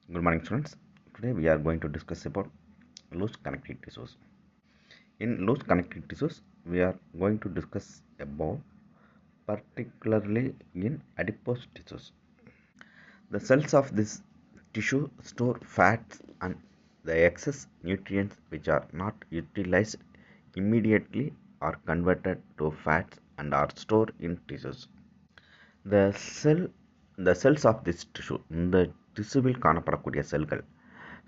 Good morning, students. Today we are going to discuss about loose connective tissues. In loose connective tissues, we are going to discuss about particularly in adipose tissues. The cells of this tissue store fats and the excess nutrients which are not utilized immediately are converted to fats and are stored in tissues. The cell the cells of this tissue இந்த திசுவில் காணப்படக்கூடிய செல்கள்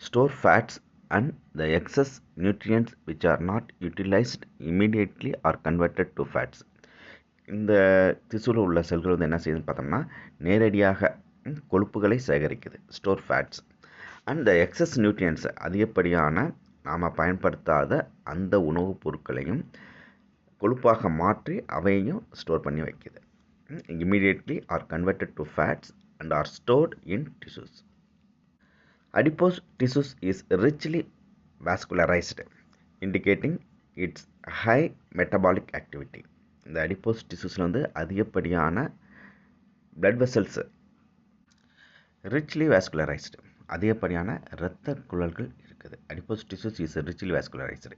store fats and the excess nutrients which are not utilized immediately are converted to fats. இந்த திசுவில் உள்ள செல்கள் வந்து என்ன செய்யுதுன்னு பார்த்தோம்னா நேரடியாக கொழுப்புகளை சேகரிக்குது store fats and the excess nutrients அதிகப்படியான நாம் பயன்படுத்தாத அந்த உணவுப் பொருட்களையும் கொழுப்பாக மாற்றி அவையும் ஸ்டோர் பண்ணி வைக்குது. Immediately are converted to fats and are stored in tissues. Adipose tissues is richly vascularized, indicating its high metabolic activity. இந்த adipose tissuesல வந்து அதிகப்படியான blood vessels richly vascularized, அதிகப்படியான இரத்த குழல்கள் இருக்குது. Adipose tissues is richly vascularized.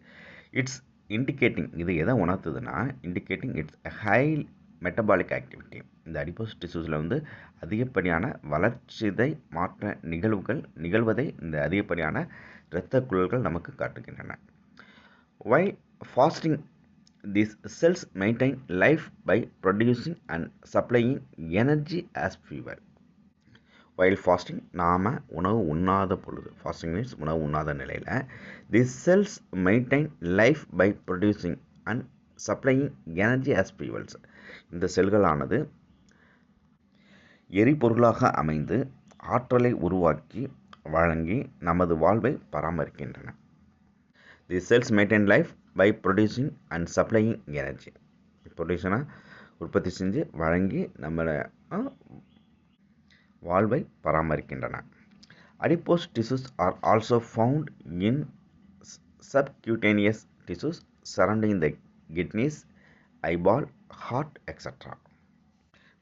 It's indicating, இது எதை உணர்த்துதுன்னா indicating its high metabolic activity. இந்த adipose டிஷ்யூஸில் வந்து அதிகப்படியான வளர்ச்சிதை மாற்ற நிகழ்வதை இந்த அதிகப்படியான இரத்த குழல்கள் நமக்கு காட்டுகின்றன. Why fasting these cells maintain life by producing and supplying energy as fuel. While fasting, நாம் உணவு உண்ணாத பொழுது, fasting means உணவு உண்ணாத நிலையில், these cells maintain life by producing and supplying energy as fuels. இந்த செல்களானது எரிபொருளாக அமைந்து ஆற்றலை உருவாக்கி வழங்கி நமது வாழ்வை பராமரிக்கின்றன. These cells maintain life by producing and supplying energy. ப்ரொடியூஷனாக உற்பத்தி செஞ்சு வழங்கி நம்மளை வாழ்வை பராமரிக்கின்றன. Adipose tissues are also found in subcutaneous tissues surrounding the kidneys, eyeball, heart, etc.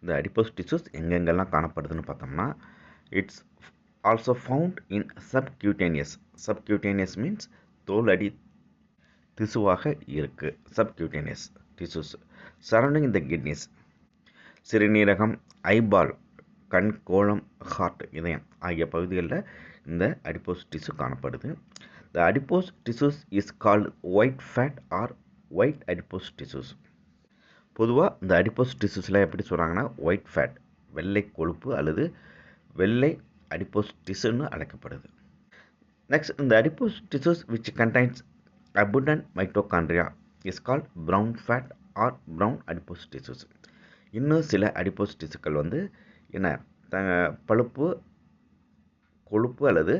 இந்த adipose tissues எங்கெங்கெல்லாம் காணப்படுதுன்னு பார்த்தோம்னா it's also found in subcutaneous means தோலடி திசுவாக இருக்கு. Subcutaneous tissues surrounding the kidneys சிறுநீரகம், ஐபால் கண், கோளம், ஹார்ட், இதயம் ஆகிய பகுதிகளில் இந்த adipose tissue காணப்படுது. The adipose tissues is called white fat or white adipose tissues. பொதுவாக இந்த அடிப்போஸ் டிஷ்யூஸில் எப்படி சொல்கிறாங்கன்னா ஒயிட் ஃபேட், வெள்ளை கொழுப்பு அல்லது வெள்ளை அடிப்போஸ் டிஷ்யூன்னு அழைக்கப்படுது. நெக்ஸ்ட், இந்த adipose tissues which contains abundant mitochondria is called brown fat or brown adipose tissues. இன்னும் சில அடிப்போஸ் டிஷ்யூக்கள் வந்து என்ன பழுப்பு கொழுப்பு அல்லது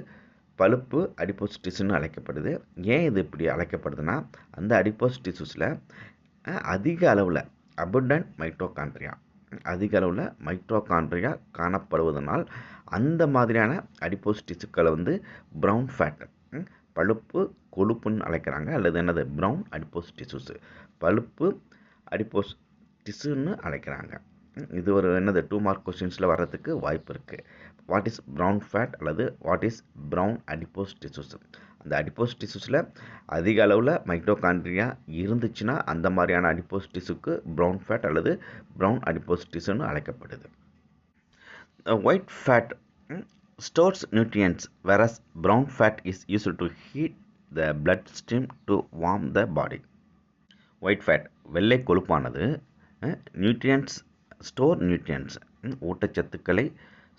பழுப்பு அடிப்போஸ் டிஷ்யூன்னு அழைக்கப்படுது. ஏன் இது இப்படி அழைக்கப்படுதுன்னா அந்த அடிப்போஸ் டிஷ்யூஸில் அதிக அளவில் abundant மைட்டோகாண்ட்ரியா, அதிக அளவில் மைட்டோகாண்ட்ரியா காணப்படுவதனால் அந்த மாதிரியான அடிப்போஸ் டிஷ்யூக்களை வந்து ப்ரௌன் ஃபேட், பழுப்பு கொழுப்புன்னு அழைக்கிறாங்க. அல்லது என்னது ப்ரௌன் அடிப்போஸ் டிஷ்யூஸ், பழுப்பு அடிப்போஸ் டிஷ்யூன்னு அழைக்கிறாங்க. இது ஒரு என்னது 2 மார்க் கொஸ்டின்ஸில் வர்றதுக்கு வாய்ப்பு இருக்குது. வாட் இஸ் ப்ரௌன் ஃபேட் அல்லது what is brown adipose tissues. அந்த அடிப்போஸ் டிஷ்யூஸில் அதிக அளவில் மைட்டோகாண்ட்ரியா இருந்துச்சுன்னா அந்த மாதிரியான அடிப்போஸ் டிஷ்யூக்கு ப்ரௌன் ஃபேட் அல்லது ப்ரௌன் அடிப்போஸ் டிஷ்யூன்னு அழைக்கப்படுது. White fat stores nutrients whereas brown fat is used to heat the blood stream to warm the body. White fat வெள்ளை கொழுப்பானது நியூட்ரியன்ஸ் ஊட்டச்சத்துக்களை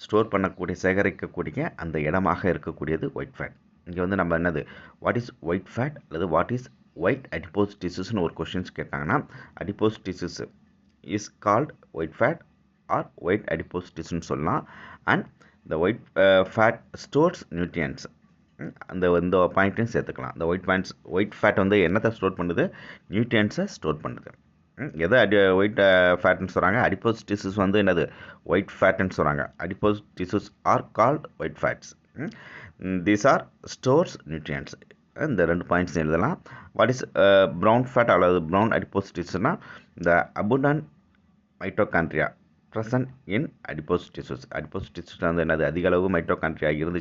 ஸ்டோர் பண்ணக்கூடிய சேகரிக்கக்கூடிய அந்த இடமாக இருக்கக்கூடியது ஒயிட் ஃபேட். இங்கே வந்து நம்ம என்னது வாட் இஸ் ஒயிட் ஃபேட் அல்லது வாட் இஸ் ஒயிட் அடிப்போஸ் டிஷ்யூஸ்னு ஒரு கொஸ்டின்ஸ் கேட்டாங்கன்னா adipose tissues is called white fat or white adipose டிஷ்யூன்னு சொல்லலாம். அண்ட் இந்த ஒயிட் ஃபேட் ஸ்டோர்ஸ் நியூட்ரியன்ஸ், அந்த இந்த பாயிண்ட்டையும் சேர்த்துக்கலாம். இந்த ஒயிட் ஃபேட் வந்து என்னத்தை ஸ்டோர் பண்ணுது, நியூட்ரியன்ஸை ஸ்டோர் பண்ணுது. எதை ஒயிட் ஃபேட்னு சொல்கிறாங்க, அடிப்போஸ் டிஷ்யூஸ் வந்து என்னது ஒயிட் ஃபேட்னு சொல்கிறாங்க. Adipose tissues are called white fats. These are stores nutrients. இந்த 2 பாயிண்ட்ஸ் எழுதலாம். வாட் இஸ் ப்ரௌன் ஃபேட் அல்லது ப்ரௌன் அடிப்போஸ் டிஷ்யூஸ்னா இந்த abundant mitochondria present in adipose tissues. adipose tissues வந்து என்னது அதிக அளவு மைட்டோகாண்ட்ரியா இருந்துச்சு